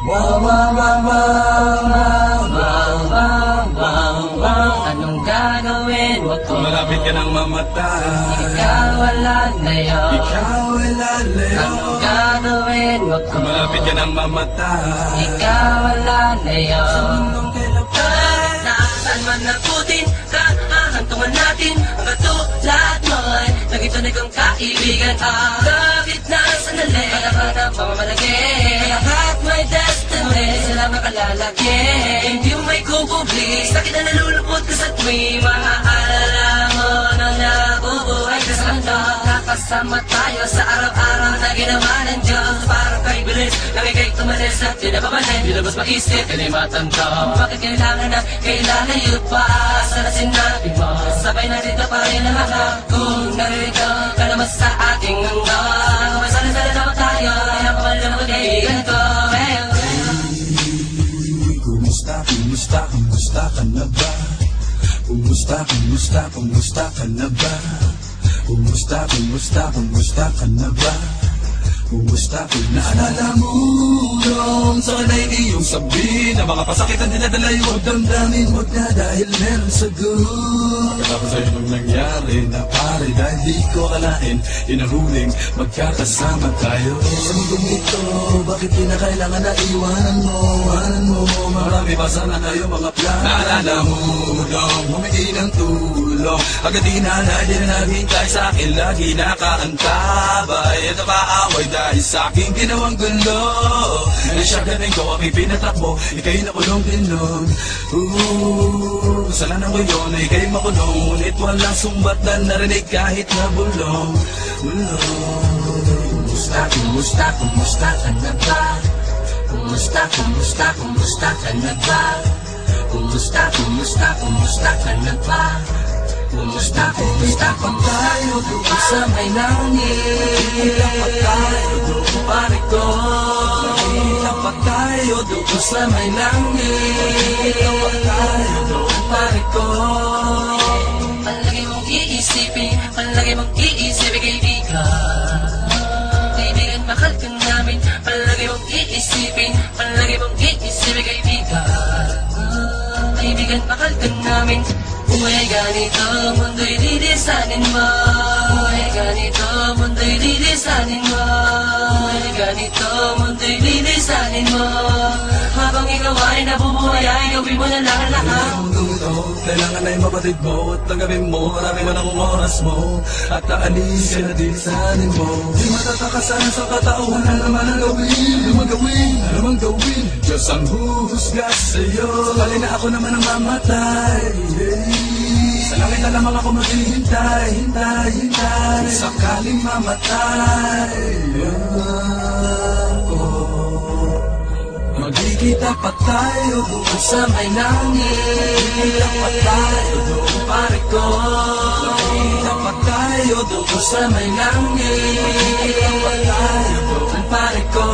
Wow, wow, wow, wow, wow, wow, wow, wow, wow. Anong gagawin? Wag ko Malapit ka nang mamatay. ikaw ay lalayo. Ikaw ay lalayo. Anong gagawin? Wag ko Malapit ka nang mamatay. ikaw ay lalayo. Anong kailangan? Nasaan man naputin ka, hahantungan natin ang katulad mo'y nagitunig ang kaibigan. Bakit na sandali? Para pamamalagi. Lahat may destiny, sila makalalagi. Hindi mo may kukubli, sakit na nalulupot ka sa tuwi. Maaalala mo na nabubuhay ka sa mundo. Nakasama tayo sa araw-araw na ginawa ng Diyos. Parang kay bilis, lagi kay tumalis at di na babalik. Di na mas maisip, di na matanda. Bakit kailangan na kailalayo pa? Sana sinabi mo, sabay na dito pa rin ang harap. Kung narito ka naman sa aking mundo, masala-sala naman tayo. Nakamala mo kaibigan ko. Kumusta, kumusta, kumusta ka na ba? Kumusta, kumusta, kumusta ka na ba? Kumusta, kumusta, kumusta ka na ba? Kumusta, naalala mo nung sa kanay iyong sabihin na mga pasakitan dinadala yung damdamin mo na dahil meron sagot. Katapos sa'yo nung nangyari na pare dahil di ko akalain inahuling magkakasama tayo. Sa mundong ito, bakit di na kailangan na iwanan mo? Marami pa sana tayo mga plan. Naalala mo nung humingi ng tulong, agad di na naghintay sa akin, lagi nakaantabay. Ito paaway dahil sa aking ginawang gulo. Nasyaganin ko ang ipinatakbo, ika'y nakulong din nun. Kasalanan ko yun, ika'y makulong, ngunit walang sumbat na narinig kahit na bulong. Kumusta, kumusta, kumusta ka na ba? Kumusta, kumusta, kumusta ka na ba? Kumusta, kumusta, kumusta ka na ba? Kumusta, kumusta pa tayo doon sa may langit? Pa tayo doon pare ko. Pa tayo doon sa may langit? Pa tayo doon pare ko. Palagi mong iisipin, palagi mong iisipin kaibigan. Kaibigan, mahal ka namin. Palagi mong iisipin, palagi mong iisipin kaibigan. Kaibigan, mahal ka namin. Buhay ganito, mundo'y lilisanin mo. Buhay ganito, mundo'y lilisanin mo. Buhay ganito, mundo'y lilisanin mo. Habang ikaw ay nabubuhay, ay gawin mo na lahat. Kailangan ay mapatid mo at tanggapin mo, marami man ang oras mo at aalis ka na dilisanin mo. Di matatakasan sa katauhan, ano naman ang gawin? Ano mang gawin? Diyos ang huhusga sa'yo. Sakali na ako naman ang mamatay. Sa langit na lamang ako maghihintay, hintay. Sakaling mamatay ako, magkikita pa tayo doon sa may langit. Magkikita pa tayo doon pare ko. Magkikita pa tayo doon sa may langit. Magkikita pa tayo doon pare ko.